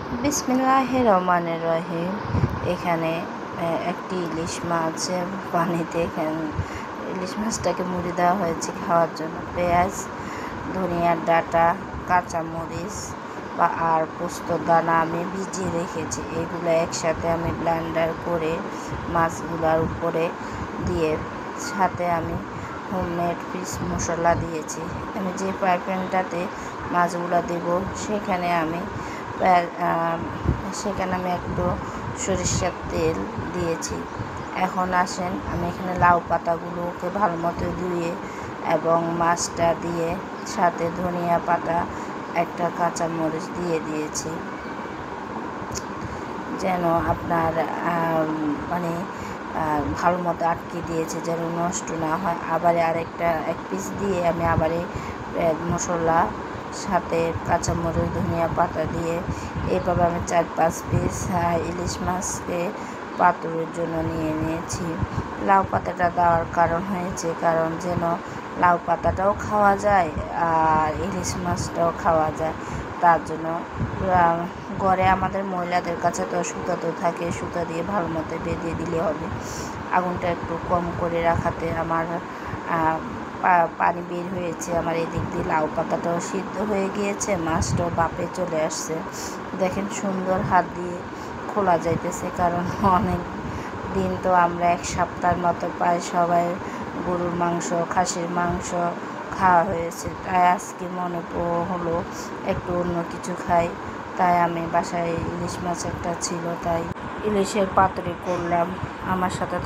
বিসমিল্লাহির রহমানির রহিম। এখানে একটি ইলিশ মাছ পানিতে, ইলিশ মাছটাকে মুড়ি দেওয়া হয়েছে খাওয়ার জন্য। পেঁয়াজ, ধনিয়ার ডাঁটা, কাঁচামরিচ আর পোস্তর দানা আমি ভিজিয়ে রেখেছি। এগুলো একসাথে আমি ব্লেন্ডার করে মাছগুলোর উপরে দিয়ে, সাথে আমি হোমমেড ফিশ মশলা দিয়েছি। আমি যে ফ্রাই প্যানটাতে মাছগুলো দেব সেখানে আমি একটু সরিষার তেল দিয়েছি। এখন আসেন, আমি এখানে লাউ পাতাগুলোকে ভালো মতো ধুয়ে এবং মাছটা দিয়ে সাথে ধনিয়া পাতা, একটা কাঁচামরিচ দিয়ে দিয়েছি, যেন আপনার ভালো মতো আটকে দিয়েছে যেন নষ্ট না হয়। আবার এক পিস দিয়ে আমি আবার মশলা সাথে কাঁচামরিচ, ধনিয়া পাতা দিয়ে এইভাবে আমি 4-5 পিস ইলিশ মাছকে পাতুরের জন্য নিয়ে নিয়েছি। লাউ পাতাটা দেওয়ার কারণ যেন লাউ পাতাটাও খাওয়া যায় আর ইলিশ মাছটাও খাওয়া যায়। তার জন্য ঘরে আমাদের মহিলাদের কাছে তো সুতা তো থাকে, সুতা দিয়ে ভালো মতো বেঁধে দিলে হবে। আগুনটা একটু কম করে রাখাতে আমার পানি বের হয়েছে। আমার এদিক দিয়ে লাউ পাতাটাও সিদ্ধ হয়ে গিয়েছে, মাছটাও বাপে চলে আসছে। দেখেন সুন্দর হাত দিয়ে খোলা যাইতেছে, কারণ অনেক দিন তো আমরা 1 সপ্তাহের মতো প্রায় সবাই গরুর মাংস, খাসির মাংস খাওয়া হয়েছে। তাই আজকে মনে হলো একটু অন্য কিছু খাই। তাই আমি বাসায় ইলিশ মাছ একটা ছিল, তাই ইলিশের পাতুরি করলাম। আমার সাথে